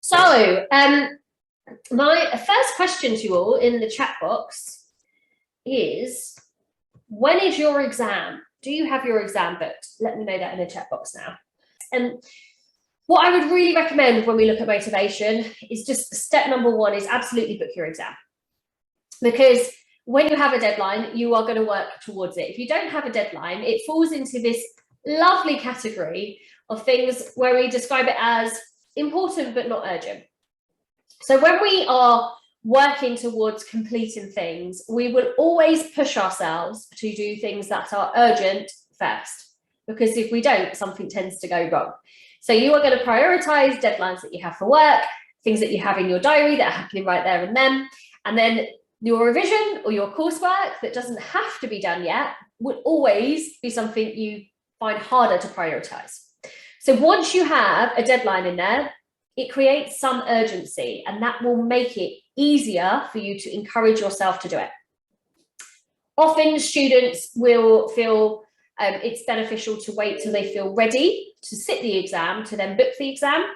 So, my first question to you all in the chat box is, when is your exam? Do you have your exam booked? Let me know that in the chat box now. And what I would really recommend when we look at motivation is just step number one is absolutely book your exam. Because when you have a deadline, you are going to work towards it. If you don't have a deadline, it falls into this lovely category of things where we describe it as important but not urgent. So when we are working towards completing things, we will always push ourselves to do things that are urgent first, because if we don't, something tends to go wrong. So you are going to prioritize deadlines that you have for work, things that you have in your diary that are happening right there and then your revision or your coursework that doesn't have to be done yet would always be something you find harder to prioritize. So once you have a deadline in there, it creates some urgency, and that will make it easier for you to encourage yourself to do it. Often students will feel it's beneficial to wait till they feel ready to sit the exam to then book the exam.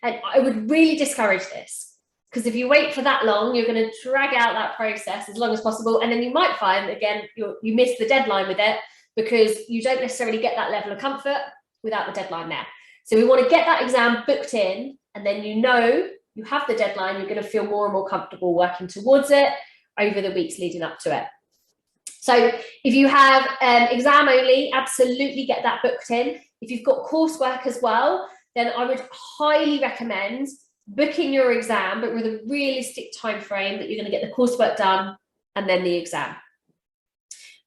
And I would really discourage this, because if you wait for that long, you're going to drag out that process as long as possible. And then you might find, again, you miss the deadline with it because you don't necessarily get that level of comfort without the deadline there. So we want to get that exam booked in, and then you have the deadline, you're going to feel more and more comfortable working towards it over the weeks leading up to it. So if you have exam only, absolutely get that booked in. If you've got coursework as well, then I would highly recommend booking your exam, but with a realistic time frame that you're going to get the coursework done and then the exam.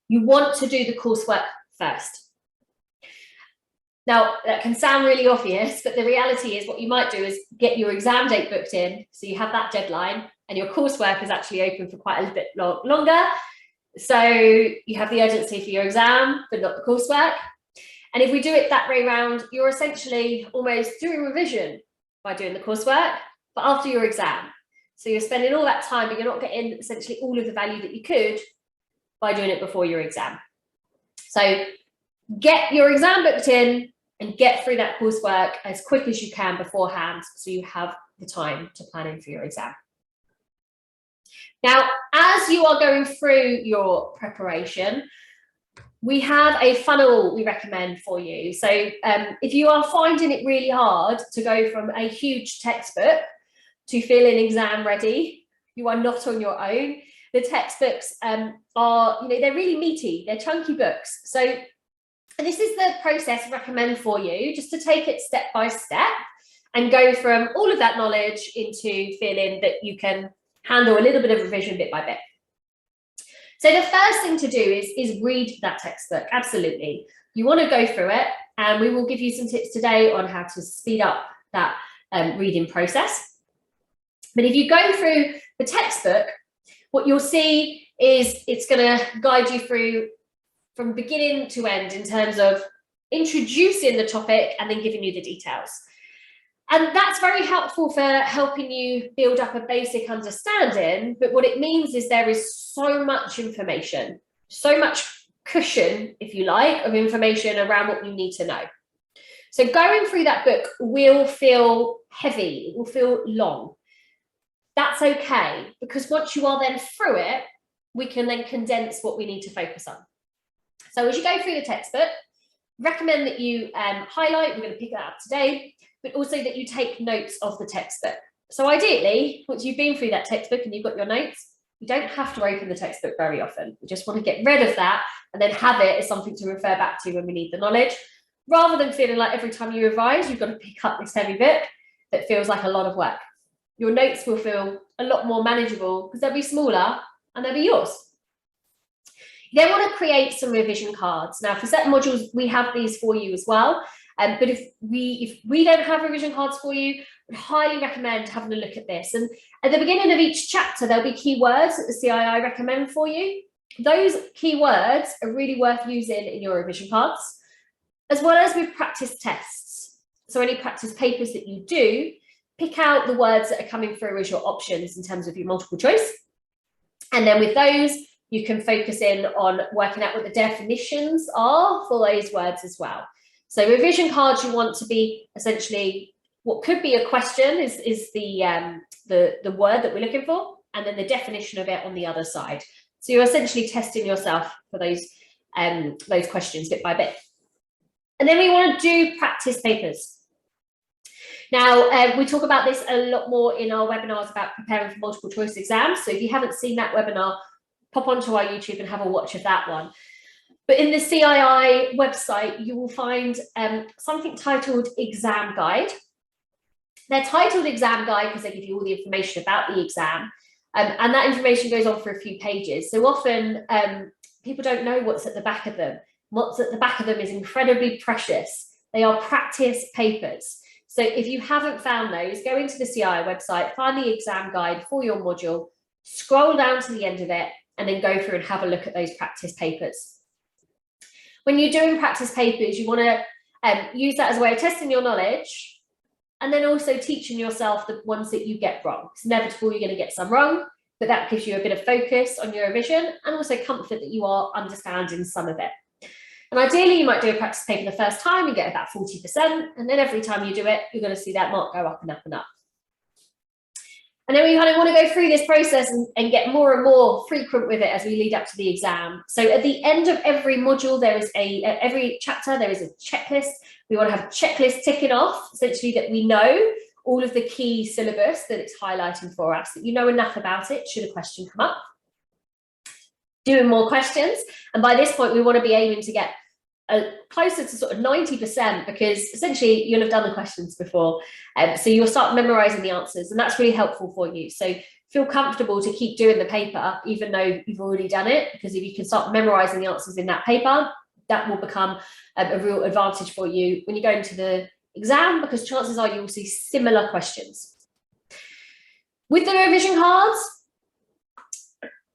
You want to do the coursework first. Now, that can sound really obvious, but the reality is what you might do is get your exam date booked in, so you have that deadline, and your coursework is actually open for quite a little bit longer. So you have the urgency for your exam, but not the coursework. And if we do it that way around, you're essentially almost doing revision by doing the coursework, but after your exam. So you're spending all that time, but you're not getting essentially all of the value that you could by doing it before your exam. So get your exam booked in and get through that coursework as quick as you can beforehand, so you have the time to plan in for your exam. Now, as you are going through your preparation, we have a funnel we recommend for you. So if you are finding it really hard to go from a huge textbook to feeling exam ready, you are not on your own. The textbooks are, they're really meaty, they're chunky books. So this is the process I recommend for you, just to take it step by step and go from all of that knowledge into feeling that you can handle a little bit of revision bit by bit. So the first thing to do is read that textbook. Absolutely. You want to go through it, and we will give you some tips today on how to speed up that reading process. But if you go through the textbook, what you'll see is it's going to guide you through from beginning to end in terms of introducing the topic and then giving you the details. And that's very helpful for helping you build up a basic understanding. But what it means is there is so much information, so much cushion, if you like, of information around what you need to know. So going through that book will feel heavy, it will feel long. That's okay, because once you are then through it, we can then condense what we need to focus on. So as you go through the textbook, recommend that you highlight, we're going to pick that up today, but also that you take notes of the textbook. So ideally, once you've been through that textbook and you've got your notes, you don't have to open the textbook very often. We just want to get rid of that and then have it as something to refer back to when we need the knowledge, rather than feeling like every time you revise, you've got to pick up this heavy book that feels like a lot of work. Your notes will feel a lot more manageable because they'll be smaller and they'll be yours. You then want to create some revision cards. Now, for certain modules, we have these for you as well. But if we don't have revision cards for you, I would highly recommend having a look at this. And at the beginning of each chapter, there'll be keywords that the CII recommend for you. Those keywords are really worth using in your revision cards, as well as with practice tests. So any practice papers that you do, pick out the words that are coming through as your options in terms of your multiple choice. And then with those, you can focus in on working out what the definitions are for those words as well. So revision cards, you want to be essentially what could be a question is the word that we're looking for, and then the definition of it on the other side. So you're essentially testing yourself for those questions bit by bit. And then we want to do practice papers. Now, we talk about this a lot more in our webinars about preparing for multiple choice exams. So if you haven't seen that webinar, pop onto our YouTube and have a watch of that one. But in the CII website, you will find something titled Exam Guide. They're titled Exam Guide because they give you all the information about the exam. And that information goes on for a few pages. So often people don't know what's at the back of them. What's at the back of them is incredibly precious. They are practice papers. So if you haven't found those, go into the CII website, find the exam guide for your module, scroll down to the end of it, and then go through and have a look at those practice papers. When you're doing practice papers, you want to use that as a way of testing your knowledge, and then also teaching yourself the ones that you get wrong. It's inevitable you're going to get some wrong, but that gives you a bit of focus on your revision and also comfort that you are understanding some of it. And ideally, you might do a practice paper the first time and get about 40%, and then every time you do it, you're going to see that mark go up and up and up. And then we kind of want to go through this process and get more and more frequent with it as we lead up to the exam. So at the end of every module, there is every chapter, there is a checklist. We want to have a checklist ticking off, essentially that we know all of the key syllabus that it's highlighting for us, that you know enough about it should a question come up. Doing more questions. And by this point, we want to be aiming to get closer to sort of 90%, because essentially you'll have done the questions before. So you'll start memorizing the answers, and that's really helpful for you. So feel comfortable to keep doing the paper, even though you've already done it, because if you can start memorizing the answers in that paper, that will become a real advantage for you when you go into the exam, because chances are you will see similar questions. With the revision cards,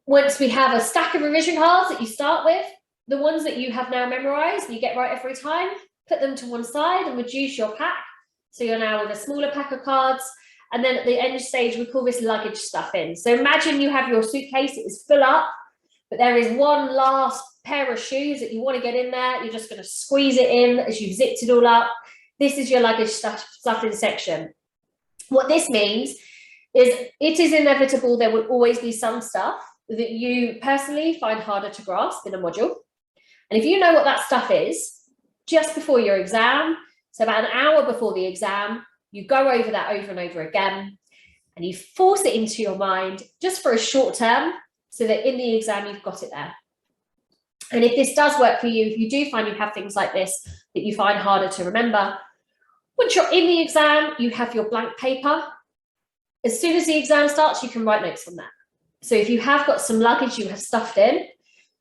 once we have a stack of revision cards that you start with, the ones that you have now memorized and you get right every time, put them to one side and reduce your pack. So you're now with a smaller pack of cards. And then at the end stage, we call this luggage stuffing. So imagine you have your suitcase, it is full up, but there is one last pair of shoes that you want to get in there. You're just going to squeeze it in as you've zipped it all up. This is your luggage stuffing section. What this means is it is inevitable there will always be some stuff that you personally find harder to grasp in a module. And if you know what that stuff is, just before your exam, so about an hour before the exam, you go over that over and over again, and you force it into your mind just for a short term, so that in the exam, you've got it there. And if this does work for you, if you do find you have things like this that you find harder to remember, once you're in the exam, you have your blank paper. As soon as the exam starts, you can write notes on that. So if you have got some luggage you have stuffed in,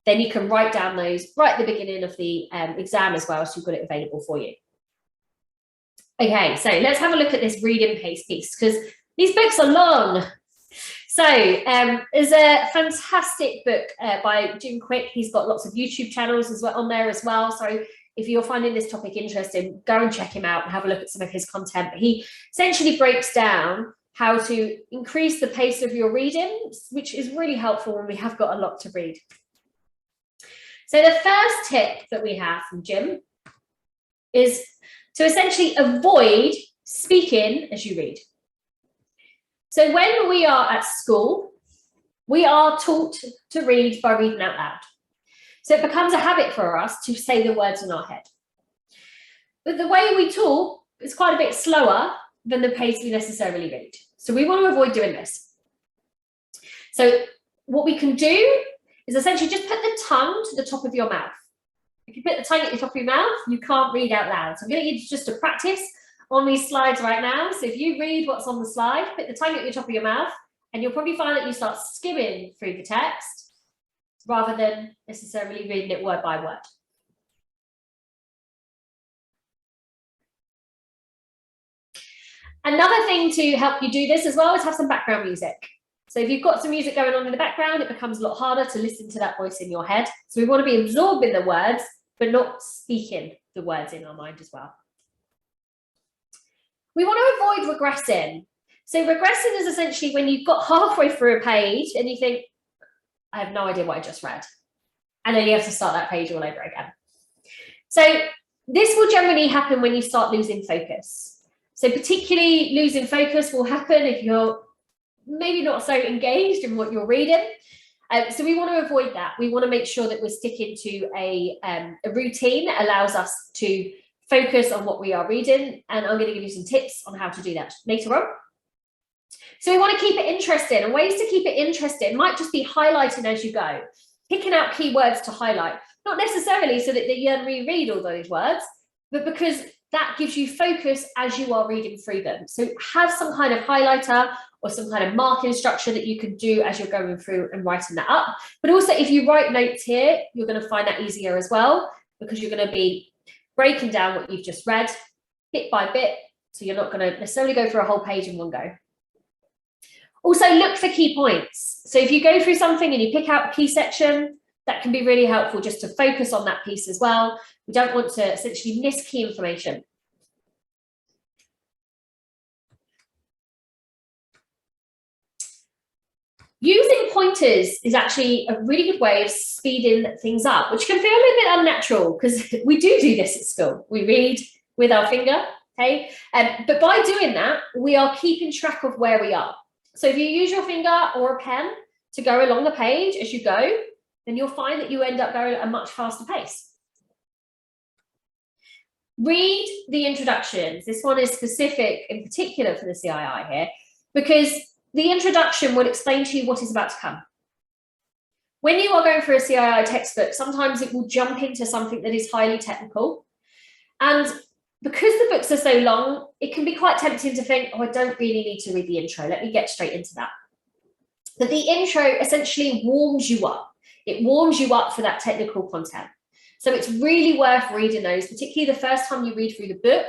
then you can write down those right at the beginning of the exam as well, so you've got it available for you. Okay, so let's have a look at this reading pace piece, because these books are long. So there's a fantastic book by Jim Quick. He's got lots of YouTube channels as well on there as well. So if you're finding this topic interesting, go and check him out and have a look at some of his content. But he essentially breaks down how to increase the pace of your reading, which is really helpful when we have got a lot to read. So the first tip that we have from Jim is to essentially avoid speaking as you read. So when we are at school, we are taught to read by reading out loud. So it becomes a habit for us to say the words in our head. But the way we talk is quite a bit slower than the pace we necessarily read. So we want to avoid doing this. So what we can do is essentially just put the tongue to the top of your mouth. If you put the tongue at the top of your mouth, you can't read out loud. So I'm going to get you just to practice on these slides right now. So if you read what's on the slide, put the tongue at the top of your mouth, and you'll probably find that you start skimming through the text rather than necessarily reading it word by word. Another thing to help you do this as well is have some background music. So if you've got some music going on in the background, it becomes a lot harder to listen to that voice in your head. So we want to be absorbing the words, but not speaking the words in our mind as well. We want to avoid regressing. So regressing is essentially when you've got halfway through a page and you think, I have no idea what I just read. And then you have to start that page all over again. So this will generally happen when you start losing focus. So particularly losing focus will happen if you're maybe not so engaged in what you're reading. So we want to avoid that. We want to make sure that we're sticking to a routine that allows us to focus on what we are reading. And I'm going to give you some tips on how to do that later on. So we want to keep it interesting, and ways to keep it interesting might just be highlighting as you go, picking out keywords to highlight, not necessarily so that you reread all those words, but because that gives you focus as you are reading through them. So have some kind of highlighter or some kind of marking structure that you can do as you're going through and writing that up. But also if you write notes here, you're going to find that easier as well, because you're going to be breaking down what you've just read bit by bit. So you're not going to necessarily go through a whole page in one go. Also look for key points. So if you go through something and you pick out a key section, that can be really helpful just to focus on that piece as well. We don't want to essentially miss key information. Using pointers is actually a really good way of speeding things up, which can feel a little bit unnatural because we do this at school. We read with our finger, okay? But by doing that, we are keeping track of where we are. So if you use your finger or a pen to go along the page as you go, then you'll find that you end up going at a much faster pace. Read the introductions. This one is specific in particular for the CII here, because the introduction will explain to you what is about to come. When you are going through a CII textbook, sometimes it will jump into something that is highly technical. And because the books are so long, it can be quite tempting to think, oh, I don't really need to read the intro. Let me get straight into that. But the intro essentially warms you up. It warms you up for that technical content. So it's really worth reading those, particularly the first time you read through the book.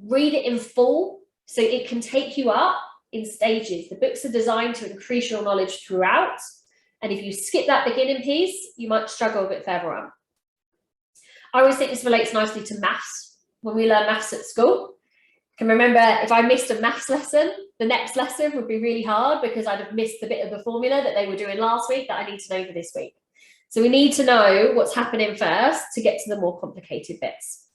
Read it in full so it can take you up in stages. The books are designed to increase your knowledge throughout. And if you skip that beginning piece, you might struggle a bit further on. I always think this relates nicely to maths. When we learn maths at school, I can remember if I missed a maths lesson, the next lesson would be really hard because I'd have missed the bit of the formula that they were doing last week that I need to know for this week. So we need to know what's happening first to get to the more complicated bits.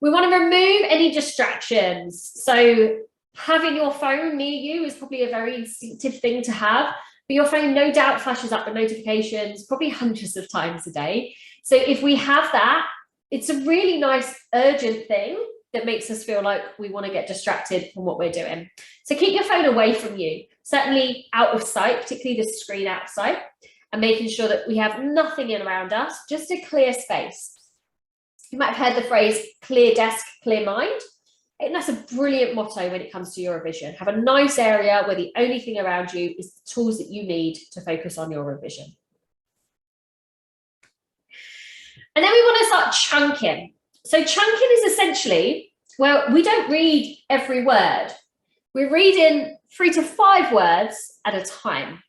We want to remove any distractions. So having your phone near you is probably a very instinctive thing to have, but your phone no doubt flashes up with notifications probably hundreds of times a day. So if we have that, it's a really nice urgent thing that makes us feel like we want to get distracted from what we're doing. So keep your phone away from you, certainly out of sight, particularly the screen out of sight, and making sure that we have nothing in around us, just a clear space. You might have heard the phrase, clear desk, clear mind. And that's a brilliant motto when it comes to your revision. Have a nice area where the only thing around you is the tools that you need to focus on your revision. And then we want to start chunking. So chunking is essentially, well, we don't read every word. We're reading 3 to 5 words at a time.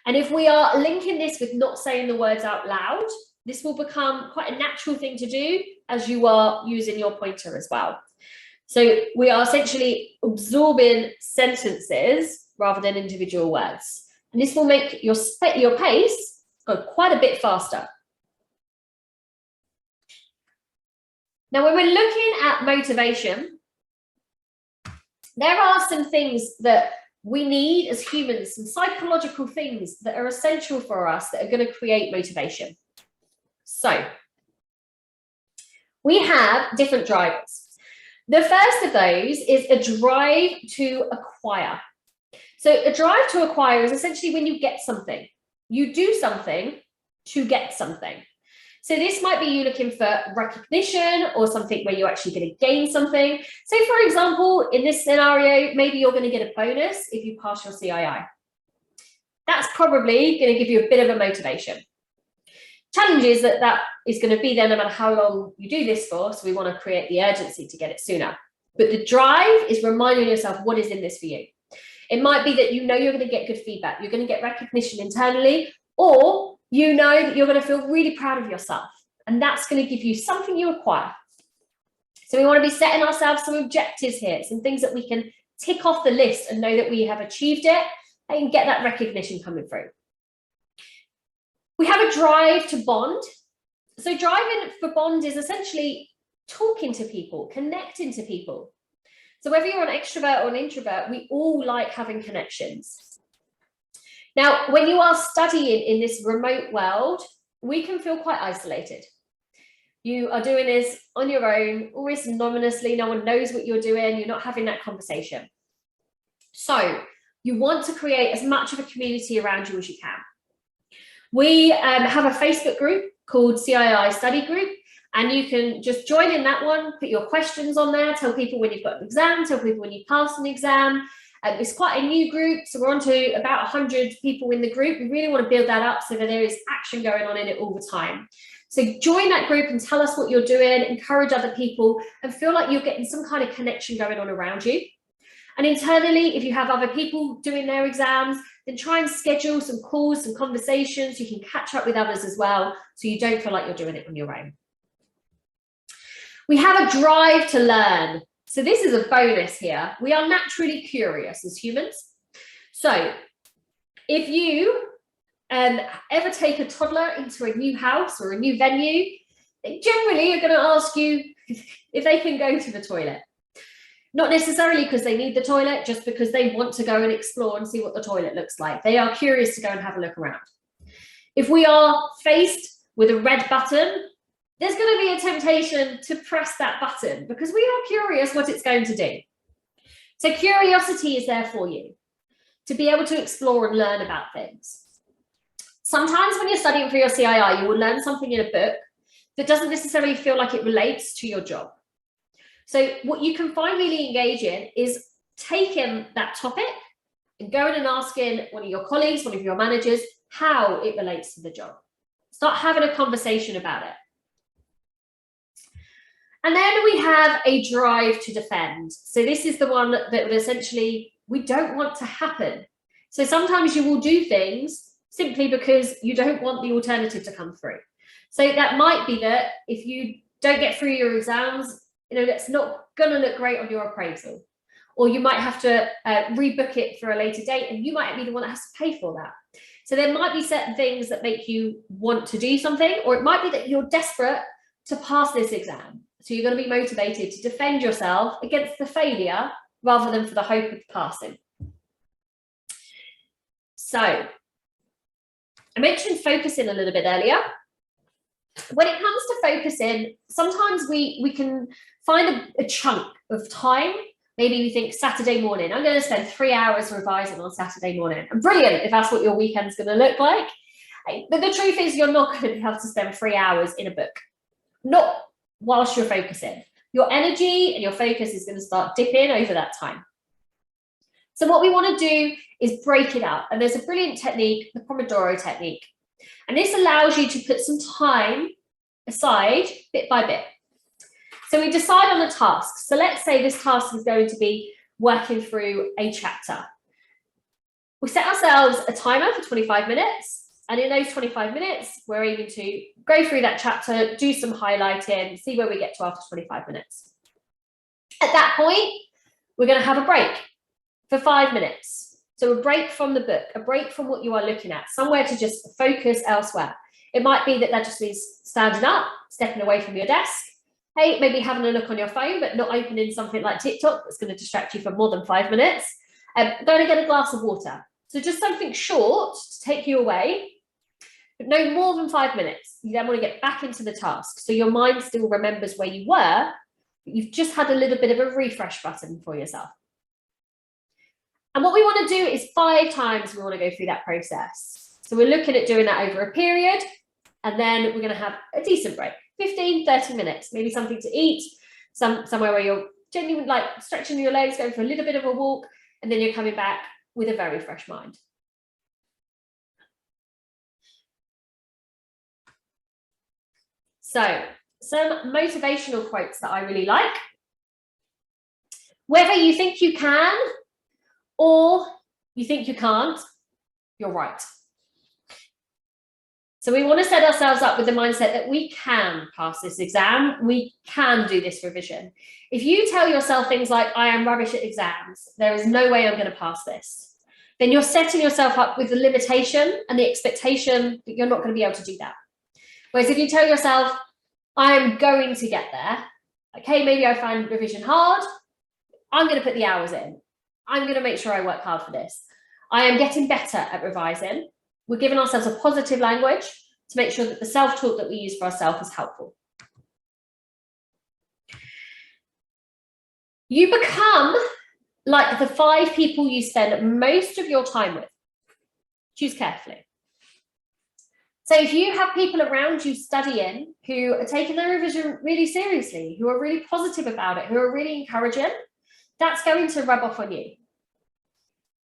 And if we are linking this with not saying the words out loud, this will become quite a natural thing to do as you are using your pointer as well. So we are essentially absorbing sentences rather than individual words. And this will make your pace go quite a bit faster. Now, when we're looking at motivation, there are some things that we need as humans, some psychological things that are essential for us that are going to create motivation. So we have different drivers. The first of those is a drive to acquire. So a drive to acquire is essentially when you get something. You do something to get something. So this might be you looking for recognition or something where you're actually going to gain something. So for example, in this scenario, maybe you're going to get a bonus if you pass your CII. That's probably going to give you a bit of a motivation. Challenge is that is going to be there no matter how long you do this for, so we want to create the urgency to get it sooner. But the drive is reminding yourself what is in this for you. It might be that you know you're going to get good feedback, you're going to get recognition internally, or you know that you're going to feel really proud of yourself, and that's going to give you something you acquire. So we want to be setting ourselves some objectives here, some things that we can tick off the list and know that we have achieved it and get that recognition coming through. We have a drive to bond. So driving for bond is essentially talking to people, connecting to people. So whether you're an extrovert or an introvert, we all like having connections. Now, when you are studying in this remote world, we can feel quite isolated. You are doing this on your own, always anonymously, no one knows what you're doing, you're not having that conversation. So you want to create as much of a community around you as you can. We have a Facebook group called CII Study Group, and you can just join in that one, put your questions on there, tell people when you've got an exam, tell people when you pass an exam. It's quite a new group, so we're on to about 100 people in the group. We really want to build that up so that there is action going on in it all the time. So join that group and tell us what you're doing, encourage other people, and feel like you're getting some kind of connection going on around you. And internally, if you have other people doing their exams, then try and schedule some calls, some conversations. You can catch up with others as well, so you don't feel like you're doing it on your own. We have a drive to learn. So this is a bonus here. We are naturally curious as humans. So if you ever take a toddler into a new house or a new venue, they generally are going to ask you if they can go to the toilet. Not necessarily because they need the toilet, just because they want to go and explore and see what the toilet looks like. They are curious to go and have a look around. If we are faced with a red button, there's going to be a temptation to press that button because we are curious what it's going to do. So curiosity is there for you to be able to explore and learn about things. Sometimes when you're studying for your CII, you will learn something in a book that doesn't necessarily feel like it relates to your job. So what you can find really engaging is taking that topic and going and asking one of your colleagues, one of your managers, how it relates to the job. Start having a conversation about it. And then we have a drive to defend. So this is the one that would essentially, we don't want to happen. So sometimes you will do things simply because you don't want the alternative to come through. So that might be that if you don't get through your exams, that's not going to look great on your appraisal. Or you might have to rebook it for a later date, and you might be the one that has to pay for that. So there might be certain things that make you want to do something, or it might be that you're desperate to pass this exam. So you're going to be motivated to defend yourself against the failure rather than for the hope of passing. So I mentioned focusing a little bit earlier. When it comes to focusing, sometimes we can find a chunk of time. Maybe we think Saturday morning, I'm going to spend 3 hours revising on Saturday morning. And brilliant if that's what your weekend's going to look like. But the truth is you're not going to be able to spend 3 hours in a book. Not whilst you're focusing. Your energy and your focus is going to start dipping over that time. So what we want to do is break it up. And there's a brilliant technique, the Pomodoro technique. And this allows you to put some time aside bit by bit. So we decide on a task. So let's say this task is going to be working through a chapter. We set ourselves a timer for 25 minutes. And in those 25 minutes, we're aiming to go through that chapter, do some highlighting, see where we get to after 25 minutes. At that point, we're going to have a break for 5 minutes. So a break from the book, a break from what you are looking at, somewhere to just focus elsewhere. It might be that just means standing up, stepping away from your desk. Hey, maybe having a look on your phone, but not opening something like TikTok that's going to distract you for more than 5 minutes. Going to get a glass of water. So just something short to take you away, but no more than 5 minutes. You then want to get back into the task. So your mind still remembers where you were, but you've just had a little bit of a refresh button for yourself. And what we want to do is 5 times we want to go through that process. So we're looking at doing that over a period, and then we're going to have a decent break, 15, 30 minutes, maybe something to eat, somewhere where you're genuinely like stretching your legs, going for a little bit of a walk, and then you're coming back with a very fresh mind. So some motivational quotes that I really like. Whether you think you can or you think you can't, you're right. So we want to set ourselves up with the mindset that we can pass this exam, we can do this revision. If you tell yourself things like, I am rubbish at exams, there is no way I'm going to pass this, then you're setting yourself up with the limitation and the expectation that you're not going to be able to do that. Whereas if you tell yourself, I am going to get there, Okay, maybe I find revision hard. I'm going to put the hours in. I'm going to make sure I work hard for this. I am getting better at revising. We're giving ourselves a positive language to make sure that the self-talk that we use for ourselves is helpful. You become like the 5 people you spend most of your time with. Choose carefully. So if you have people around you studying who are taking their revision really seriously, who are really positive about it, who are really encouraging, that's going to rub off on you.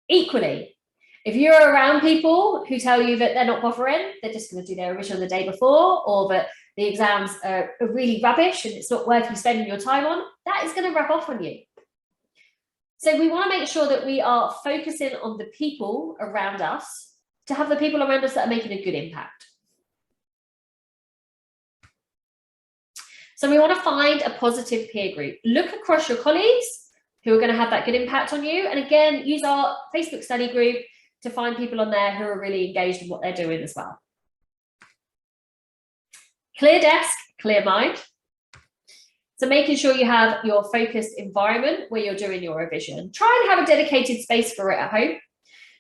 Equally, if you're around people who tell you that they're not bothering, they're just going to do their revision the day before, or that the exams are really rubbish and it's not worth you spending your time on, that is going to rub off on you. So we want to make sure that we are focusing on the people around us, to have the people around us that are making a good impact. So we want to find a positive peer group. Look across your colleagues who are going to have that good impact on you. And again, use our Facebook study group to find people on there who are really engaged in what they're doing as well. Clear desk, clear mind. So making sure you have your focused environment where you're doing your revision. Try and have a dedicated space for it at home.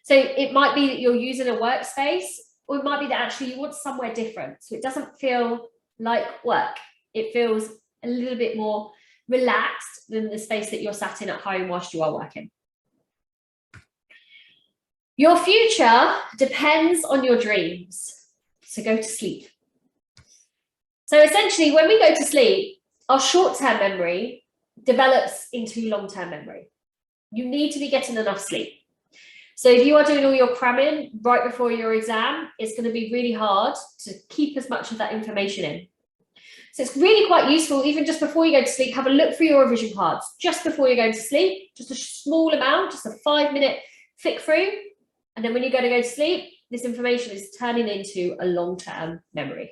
So it might be that you're using a workspace, or it might be that actually you want somewhere different. So it doesn't feel like work. It feels a little bit more relaxed than the space that you're sat in at home whilst you are working. Your future depends on your dreams. So go to sleep. So essentially, when we go to sleep, our short-term memory develops into long-term memory. You need to be getting enough sleep. So if you are doing all your cramming right before your exam, it's going to be really hard to keep as much of that information in. So it's really quite useful, even just before you go to sleep, have a look through your revision cards just before you're going to sleep, just a small amount, just a 5-minute flick through. And then when you go to sleep, this information is turning into a long-term memory.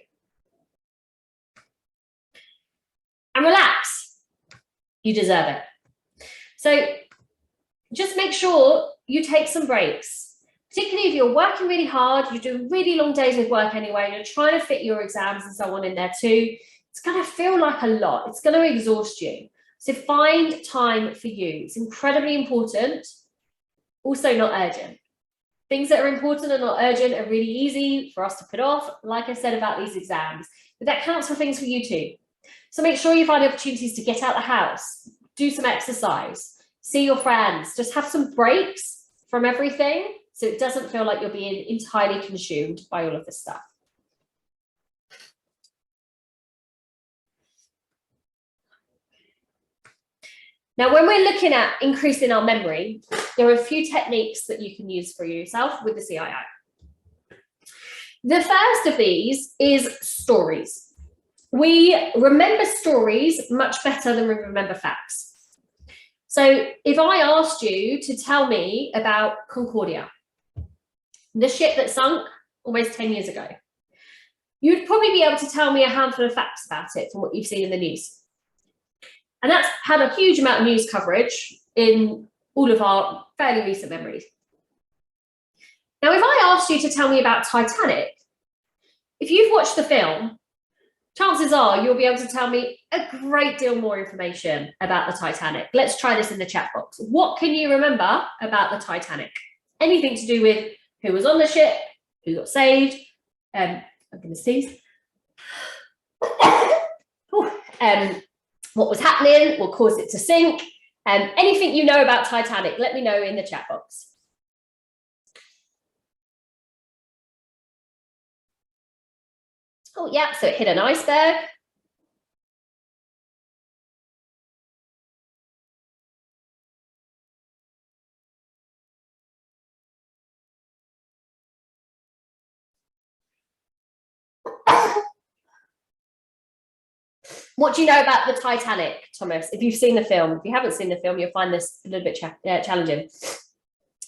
And relax. You deserve it. So just make sure you take some breaks, particularly if you're working really hard, you're doing really long days with work anyway, you're trying to fit your exams and so on in there too. It's going to feel like a lot. It's going to exhaust you. So find time for you. It's incredibly important. Also not urgent. Things that are important and not urgent are really easy for us to put off, like I said about these exams. But that counts for things for you too. So make sure you find opportunities to get out the house, do some exercise, see your friends, just have some breaks from everything so it doesn't feel like you're being entirely consumed by all of this stuff. Now, when we're looking at increasing our memory, there are a few techniques that you can use for yourself with the CII. The first of these is stories. We remember stories much better than we remember facts. So if I asked you to tell me about Concordia, the ship that sunk almost 10 years ago, you'd probably be able to tell me a handful of facts about it from what you've seen in the news. And that's had a huge amount of news coverage in all of our fairly recent memories. Now, if I asked you to tell me about Titanic, if you've watched the film, chances are you'll be able to tell me a great deal more information about the Titanic. Let's try this in the chat box. What can you remember about the Titanic? Anything to do with who was on the ship, who got saved, I'm going to sneeze. What was happening, what caused it to sink, anything you know about Titanic, let me know in the chat box. Oh, yeah, so it hit an iceberg. What do you know about the Titanic, Thomas? If you've seen the film, if you haven't seen the film, you'll find this a little bit challenging.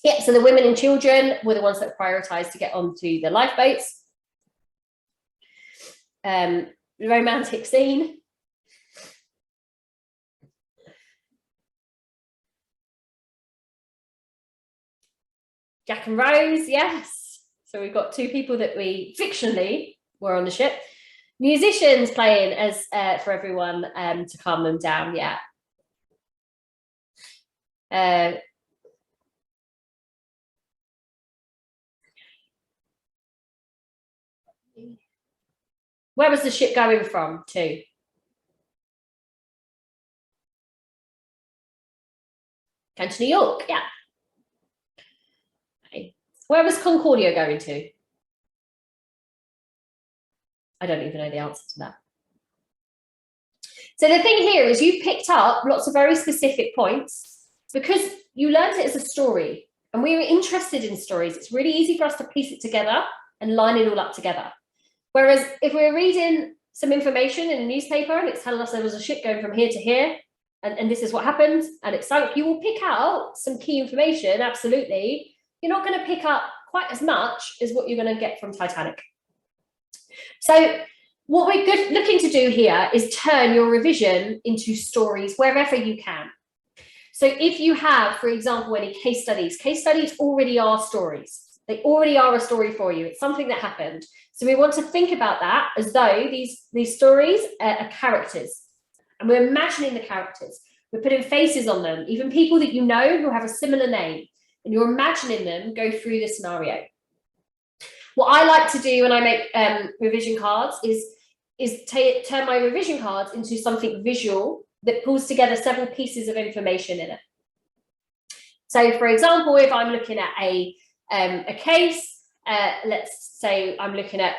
Yeah, so the women and children were the ones that prioritised to get onto the lifeboats. Romantic scene. Jack and Rose, yes. So we've got 2 people that we fictionally were on the ship. Musicians playing as for everyone to calm them down. Yeah. Where was the ship going from to? Going to New York, yeah. Okay. Where was Concordia going to? I don't even know the answer to that. So the thing here is you picked up lots of very specific points because you learned it as a story and we were interested in stories. It's really easy for us to piece it together and line it all up together. Whereas if we're reading some information in a newspaper and it's telling us there was a ship going from here to here and this is what happened and it sunk, you will pick out some key information, absolutely. You're not going to pick up quite as much as what you're going to get from Titanic. So what we're looking to do here is turn your revision into stories wherever you can. So if you have, for example, any case studies already are stories. They already are a story for you. It's something that happened. So we want to think about that as though these stories are characters. And we're imagining the characters. We're putting faces on them, even people that you know who have a similar name. And you're imagining them go through the scenario. What I like to do when I make revision cards is turn my revision cards into something visual that pulls together several pieces of information in it. So, for example, if I'm looking at a case, let's say I'm looking at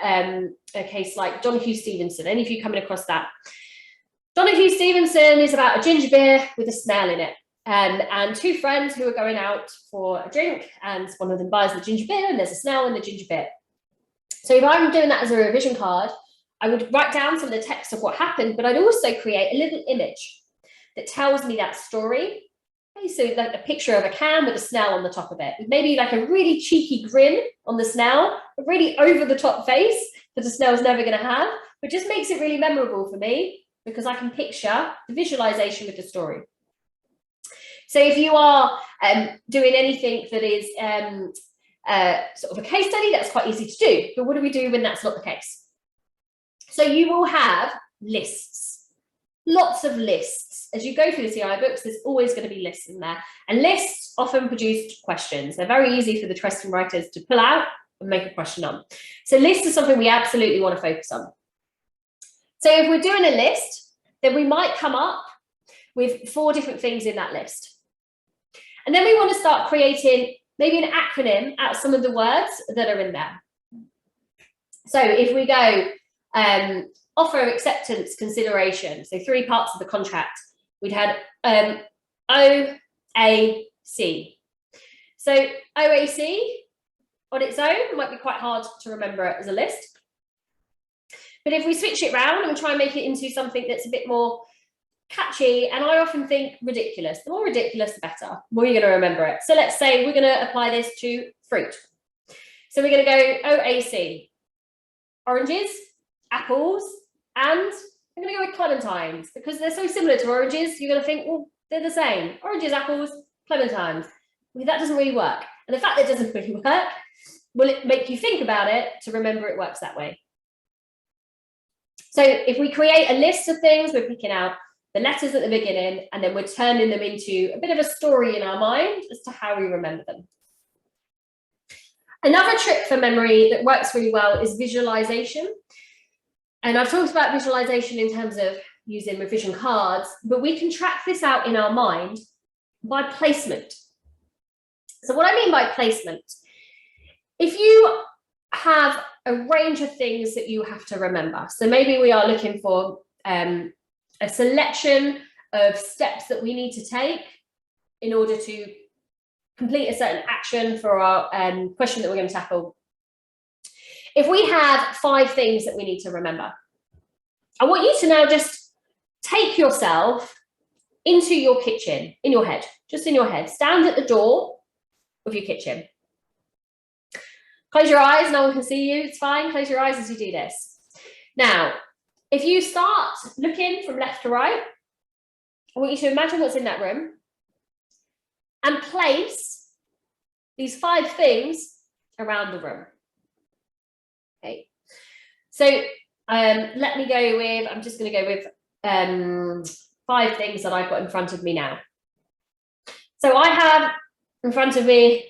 a case like Donahue Stevenson. Any of you coming across that? Donahue Stevenson is about a ginger beer with a snail in it. And two friends who are going out for a drink, and one of them buys the ginger beer, and there's a snail in the ginger beer. So if I'm doing that as a revision card, I would write down some of the text of what happened, but I'd also create a little image that tells me that story. Okay, so like a picture of a can with a snail on the top of it, maybe like a really cheeky grin on the snail, a really over-the-top face that the snail's never going to have, but just makes it really memorable for me because I can picture the visualization with the story. So if you are doing anything that is sort of a case study, that's quite easy to do. But what do we do when that's not the case? So you will have lists, lots of lists. As you go through the CI books, there's always going to be lists in there. And lists often produce questions. They're very easy for the question writers to pull out and make a question on. So lists are something we absolutely want to focus on. So if we're doing a list, then we might come up with 4 different things in that list. And then we want to start creating maybe an acronym out of some of the words that are in there. So if we go offer, acceptance, consideration, so 3 parts of the contract, we'd had OAC. So OAC on its own might be quite hard to remember it as a list. But if we switch it around and we try and make it into something that's a bit more catchy, and I often think ridiculous. The more ridiculous, the better. The more you're going to remember it. So let's say we're going to apply this to fruit. So we're going to go OAC. Oranges, apples, and I'm going to go with clementines because they're so similar to oranges. You're going to think, well, they're the same. Oranges, apples, clementines. Well, that doesn't really work. And the fact that it doesn't really work, will it make you think about it to remember it works that way? So if we create a list of things, we're picking out the letters at the beginning, and then we're turning them into a bit of a story in our mind as to how we remember them. Another trick for memory that works really well is visualization. And I've talked about visualization in terms of using revision cards, but we can track this out in our mind by placement. So what I mean by placement, if you have a range of things that you have to remember, so maybe we are looking for a selection of steps that we need to take in order to complete a certain action for our question that we're going to tackle. If we have 5 things that we need to remember, I want you to now just take yourself into your kitchen, in your head, just in your head. Stand at the door of your kitchen. Close your eyes, no one can see you, it's fine. Close your eyes as you do this. Now, if you start looking from left to right, I want you to imagine what's in that room and place these 5 things around the room. Okay. So Let me go with, I'm just going to go with 5 things that I've got in front of me now. So I have in front of me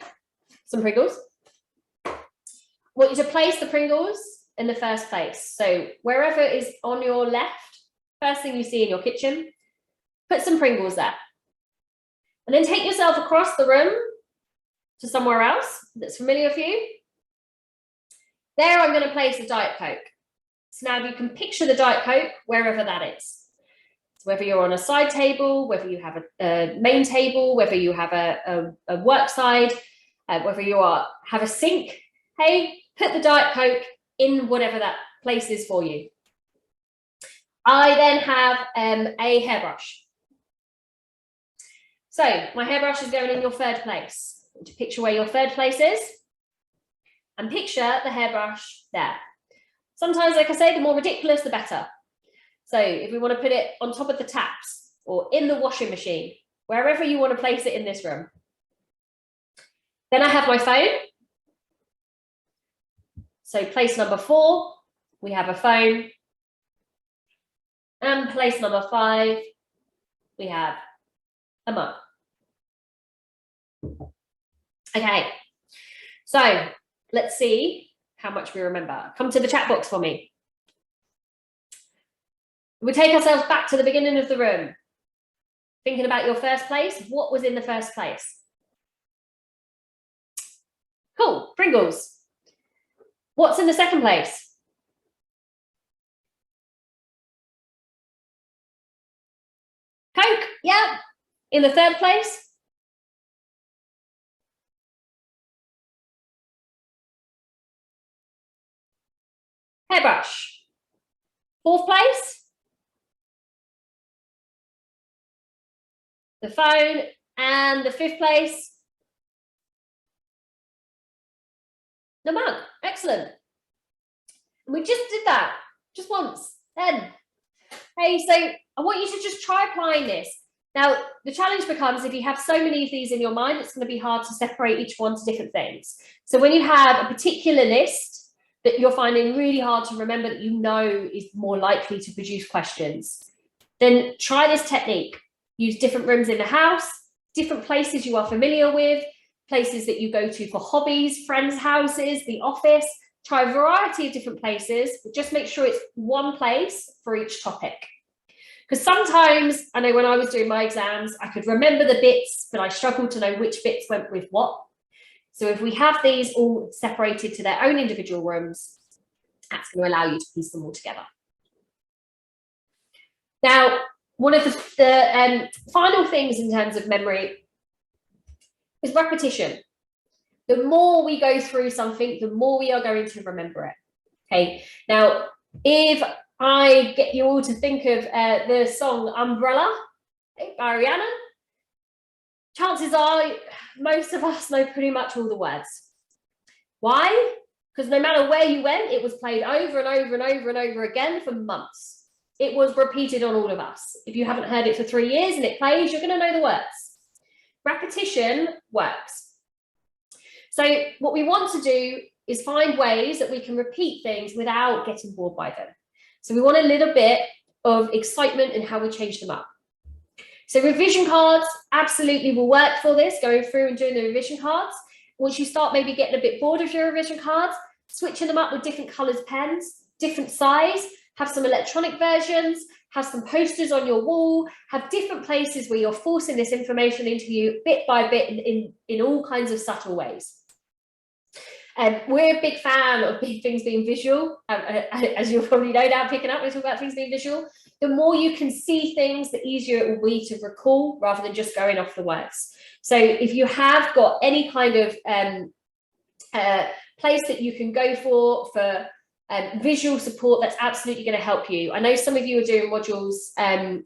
some Pringles. I want you to place the Pringles in the first place. So wherever it is on your left, first thing you see in your kitchen, put some Pringles there. And then take yourself across the room to somewhere else that's familiar for you. There I'm going to place a Diet Coke. So now you can picture the Diet Coke wherever that is. So whether you're on a side table, whether you have a main table, whether you have a work side, whether you have a sink, hey, put the Diet Coke in whatever that place is for you. I then have a hairbrush. So my hairbrush is going in your third place. To picture where your third place is and picture the hairbrush there. Sometimes, like I say, the more ridiculous, the better. So if we want to put it on top of the taps or in the washing machine, wherever you want to place it in this room. Then I have my phone. So place number 4, we have a phone. And place number 5, we have a mug. Okay, so let's see how much we remember. Come to the chat box for me. We take ourselves back to the beginning of the room. Thinking about your first place, what was in the first place? Cool, Pringles. What's in the second place? Coke, yeah. In the third place? Hairbrush. 4th place? The phone. And the 5th place? The mug. Excellent. And we just did that, just once, then. Hey, so I want you to just try applying this. Now, the challenge becomes if you have so many of these in your mind, it's going to be hard to separate each one to different things. So when you have a particular list that you're finding really hard to remember that you know is more likely to produce questions, then try this technique. Use different rooms in the house, different places you are familiar with, places that you go to for hobbies, friends' houses, the office. Try a variety of different places, but just make sure it's one place for each topic. Because sometimes, I know when I was doing my exams, I could remember the bits, but I struggled to know which bits went with what. So if we have these all separated to their own individual rooms, that's going to allow you to piece them all together. Now, one of the final things in terms of memory is repetition. The more we go through something, the more we are going to remember it. Okay. Now, if I get you all to think of the song Umbrella by Rihanna, chances are most of us know pretty much all the words. Why? Because no matter where you went, it was played over and over and over and over again for months. It was repeated on all of us. If you haven't heard it for 3 years and it plays, you're going to know the words. Repetition works. So what we want to do is find ways that we can repeat things without getting bored by them. So we want a little bit of excitement in how we change them up. So revision cards absolutely will work for this, going through and doing the revision cards. Once you start maybe getting a bit bored of your revision cards, switching them up with different colours pens, different size, have some electronic versions, have some posters on your wall, have different places where you're forcing this information into you bit by bit in all kinds of subtle ways. We're a big fan of things being visual, as you'll probably know now, picking up, we talk about things being visual. The more you can see things, the easier it will be to recall rather than just going off the words. So if you have got any kind of place that you can go for visual support, that's absolutely going to help you. I know some of you are doing modules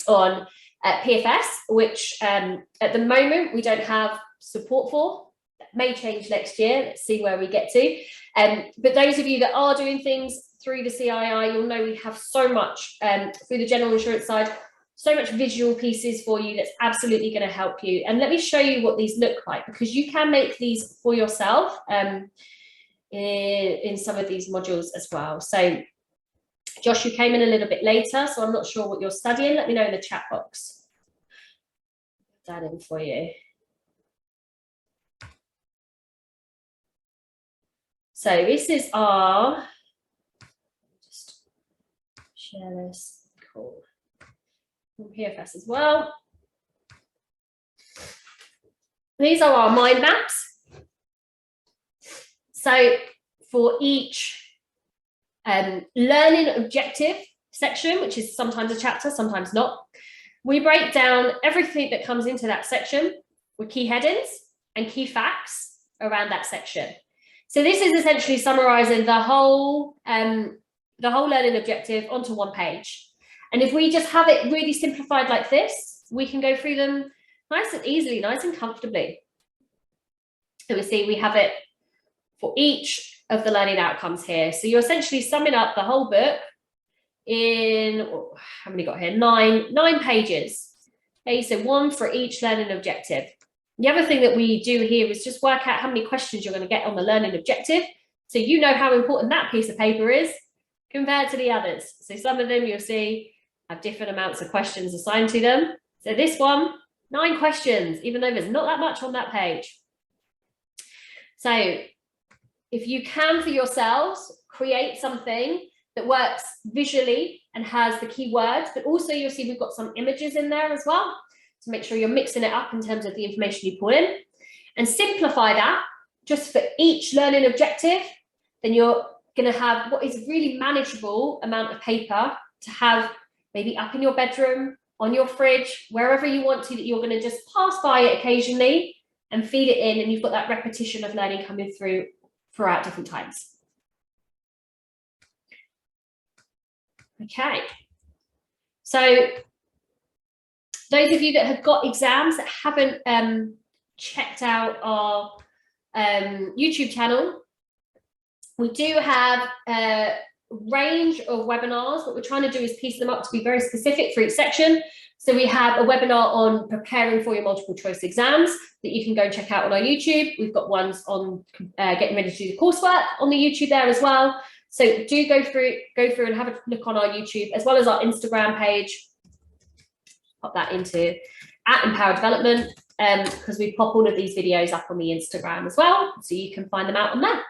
on PFS, which at the moment we don't have support for. That may change next year. Let's see where we get to. But those of you that are doing things through the CII, you'll know we have so much through the general insurance side, so much visual pieces for you that's absolutely going to help you. And let me show you what these look like, because you can make these for yourself in some of these modules as well. So Josh, you came in a little bit later, so I'm not sure what you're studying. Let me know in the chat box. Put that in for you. So this is our, just share this, cool. From PFS as well. These are our mind maps. So for each learning objective section, which is sometimes a chapter, sometimes not, we break down everything that comes into that section with key headings and key facts around that section. So this is essentially summarizing the whole learning objective onto one page. And if we just have it really simplified like this, we can go through them nice and easily, nice and comfortably. So we see we have it for each of the learning outcomes here. So you're essentially summing up the whole book in, how many got here? Nine pages. Okay, so one for each learning objective. The other thing that we do here is just work out how many questions you're going to get on the learning objective. So you know how important that piece of paper is compared to the others. So some of them you'll see have different amounts of questions assigned to them. So this one, 9 questions, even though there's not that much on that page. So if you can for yourselves, create something that works visually and has the key words, but also you'll see we've got some images in there as well to make sure you're mixing it up in terms of the information you put in, and simplify that just for each learning objective, then you're going to have what is really manageable amount of paper to have maybe up in your bedroom, on your fridge, wherever you want to, that you're going to just pass by it occasionally and feed it in, and you've got that repetition of learning coming through throughout different times. Okay, so those of you that have got exams that haven't checked out our YouTube channel, we do have a range of webinars. What we're trying to do is piece them up to be very specific for each section. So we have a webinar on preparing for your multiple choice exams that you can go and check out on our YouTube. We've got ones on getting ready to do the coursework on the YouTube there as well. So do go through and have a look on our YouTube, as well as our Instagram page. Pop that into @Empower Development, because we pop all of these videos up on the Instagram as well, so you can find them out on there.